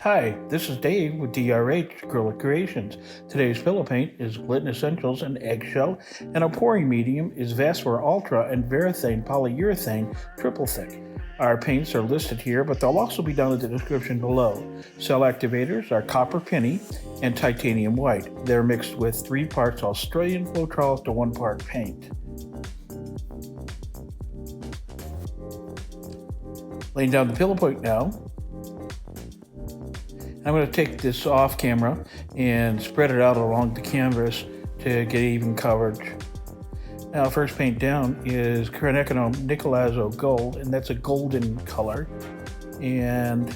Hi, this is Dave with DRH Acrylic Creations. Today's pillow paint is Glitten Essentials and Eggshell, and our pouring medium is Vasper Ultra and Varathane Polyurethane Triple Thick. Our paints are listed here, but they'll also be down in the description below. Cell activators are copper penny and titanium white. They're mixed with 3 parts Australian Floetrol to 1 part paint. Laying down the pillow paint now. I'm going to take this off camera and spread it out along the canvas to get even coverage. Now, first paint down is Cranecano Nicolazo Gold, and that's a golden color. And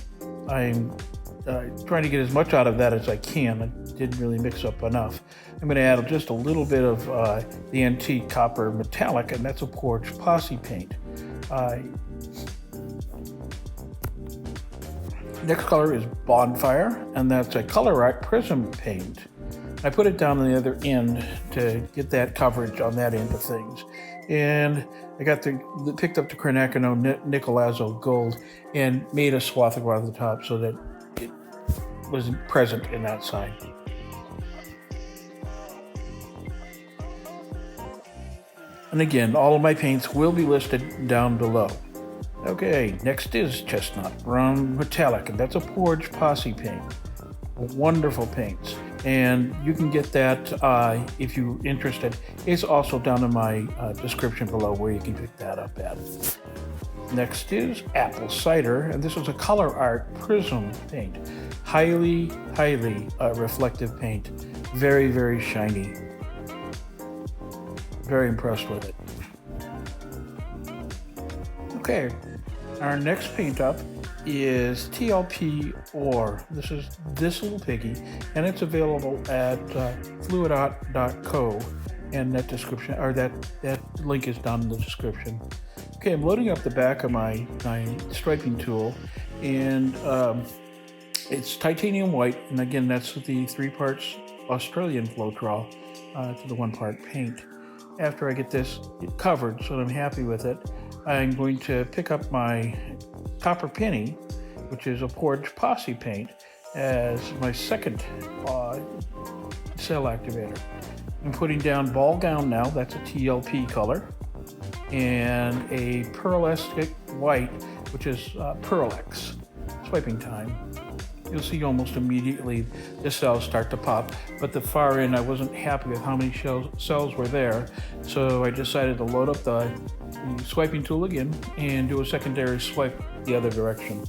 I'm trying to get as much out of that as I can. I didn't really mix up enough. I'm going to add just a little bit of the antique copper metallic, and that's a Pourage Posse paint. Next color is Bonfire, and that's a ColorArte Prizm paint. I put it down on the other end to get that coverage on that end of things. And I picked up the Cranecano Nicolazo Gold and made a swath around the top so that it was present in that side. And again, all of my paints will be listed down below. Okay, next is Chestnut Brown Metallic, and that's a Pourage Posse paint. Wonderful paints, and you can get that if you're interested. It's also down in my description below where you can pick that up at. Next is Apple Cider, and this is a ColorArte Prizm paint. Highly reflective paint. Very, very shiny. Very impressed with it. Okay. Our next paint up is TLP Ore. This is this little piggy, and it's available at fluidart.co, and that description, or that link is down in the description. Okay, I'm loading up the back of my striping tool, and it's titanium white, and again, that's the 3 parts Australian Floetrol to the 1 part paint. After I get this covered so that I'm happy with it, I'm going to pick up my copper penny, which is a Pourage Posse paint, as my second cell activator. I'm putting down Ball Gown now, that's a TLP color, and a pearlescent white, which is Pearlex. Swiping time. You'll see almost immediately the cells start to pop, but the far end I wasn't happy with how many cells were there, so I decided to load up the swiping tool again and do a secondary swipe the other direction.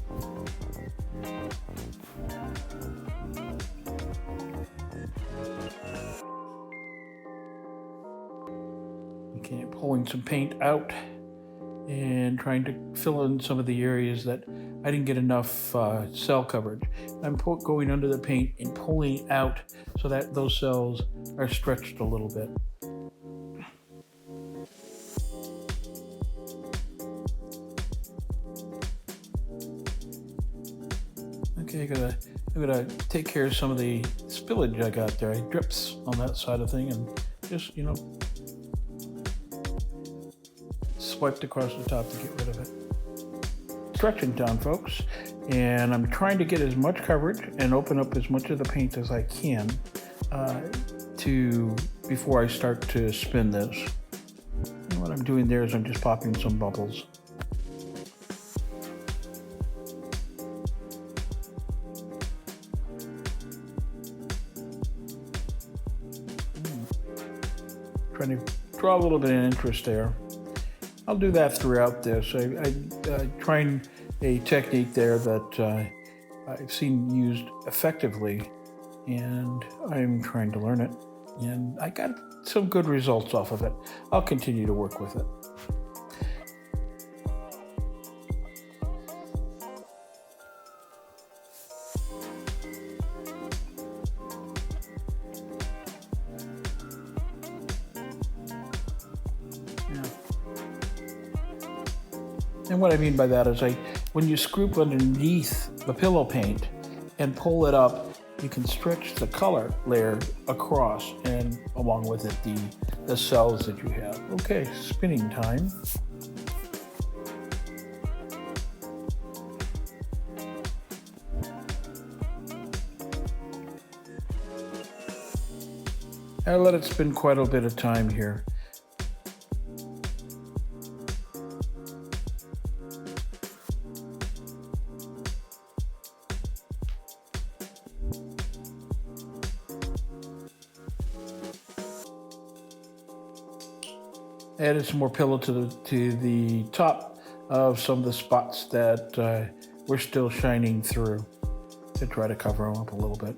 Okay, pulling some paint out and trying to fill in some of the areas that I didn't get enough cell coverage. I'm going under the paint and pulling out so that those cells are stretched a little bit. Okay, I'm gonna take care of some of the spillage I got there. It drips on that side of thing, and just, swiped across the top to get rid of it. Stretching down, folks, and I'm trying to get as much coverage and open up as much of the paint as I can before I start to spin this. And what I'm doing there is I'm just popping some bubbles. Trying to draw a little bit of interest there. I'll do that throughout this. I'm trying a technique there that I've seen used effectively, and I'm trying to learn it, and I got some good results off of it. I'll continue to work with it. And what I mean by that is when you scoop underneath the pillow paint and pull it up, you can stretch the color layer across, and along with it, the cells that you have. Okay, spinning time. I let it spend quite a bit of time here. Added some more pillow to the top of some of the spots that were still shining through to try to cover them up a little bit.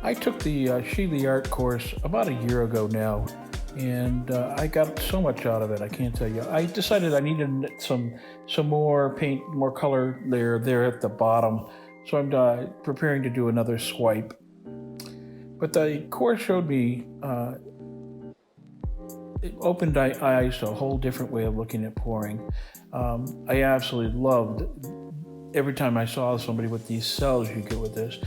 I took the Shelee art course about a year ago now, and I got so much out of it, I can't tell you. I decided I needed some more paint, more color there at the bottom, so I'm preparing to do another swipe. But the course showed me, it opened my eyes to a whole different way of looking at pouring. I absolutely loved every time I saw somebody with these cells you get with this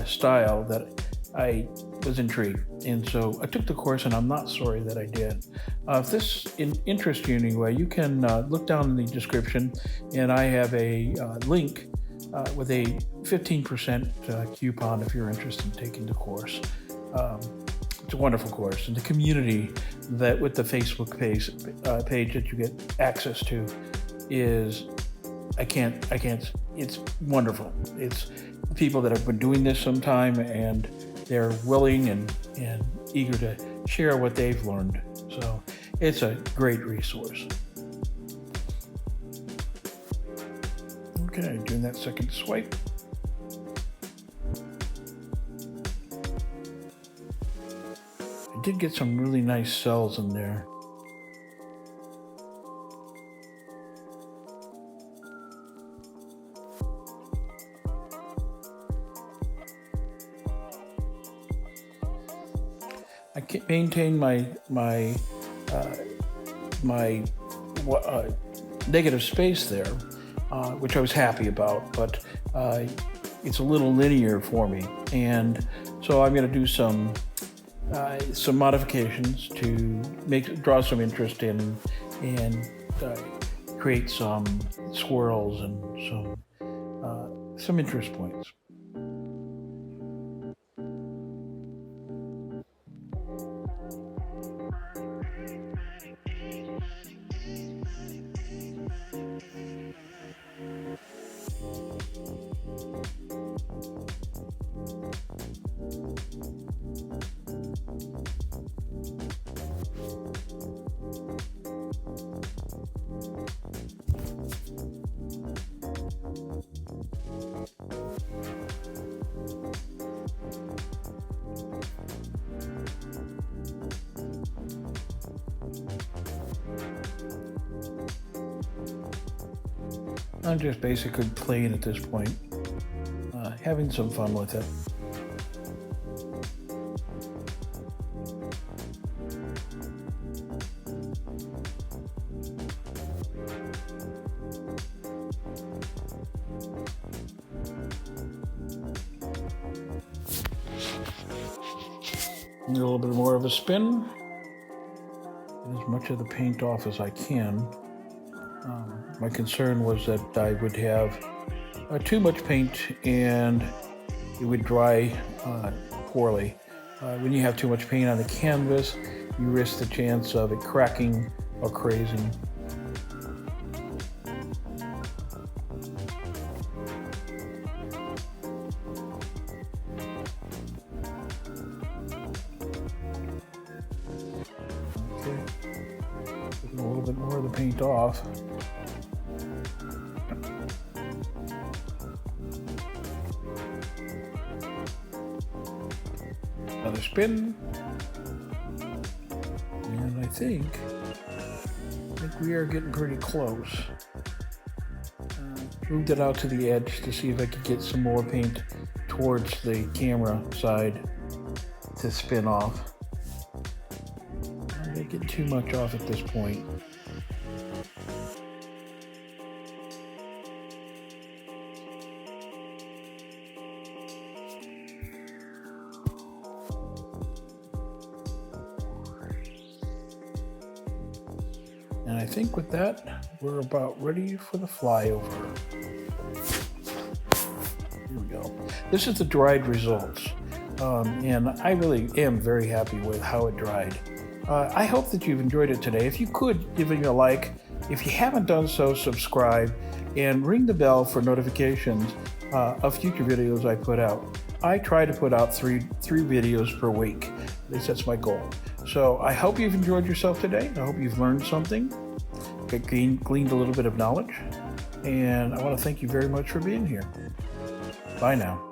style that I was intrigued. And so I took the course, and I'm not sorry that I did. If this interests you in any way, you can look down in the description, and I have a link with a 15% coupon if you're interested in taking the course. It's a wonderful course, and the community that with the Facebook page that you get access to is, it's wonderful. It's people that have been doing this some time, and they're willing and eager to share what they've learned. So it's a great resource. Okay, doing that second swipe. I did get some really nice cells in there. I can't maintain my negative space there, which I was happy about, but it's a little linear for me, and so I'm going to do some modifications to draw some interest in and create some swirls and some interest points. I'm just basically playing at this point, having some fun with it. A little bit more of a spin. Get as much of the paint off as I can. My concern was that I would have too much paint and it would dry poorly. When you have too much paint on the canvas, you risk the chance of it cracking or crazing. Okay, taking a little bit more of the paint off. Another spin, and I think we are getting pretty close. Moved it out to the edge to see if I could get some more paint towards the camera side. to spin off. I'm not going to get too much off at this point. And I think with that, we're about ready for the flyover. Here we go. This is the dried results. And I really am very happy with how it dried. I hope that you've enjoyed it today. If you could, give it a like. If you haven't done so, subscribe and ring the bell for notifications of future videos I put out. I try to put out three videos per week. At least that's my goal. So I hope you've enjoyed yourself today. I hope you've learned something, gleaned a little bit of knowledge, and I want to thank you very much for being here. Bye now.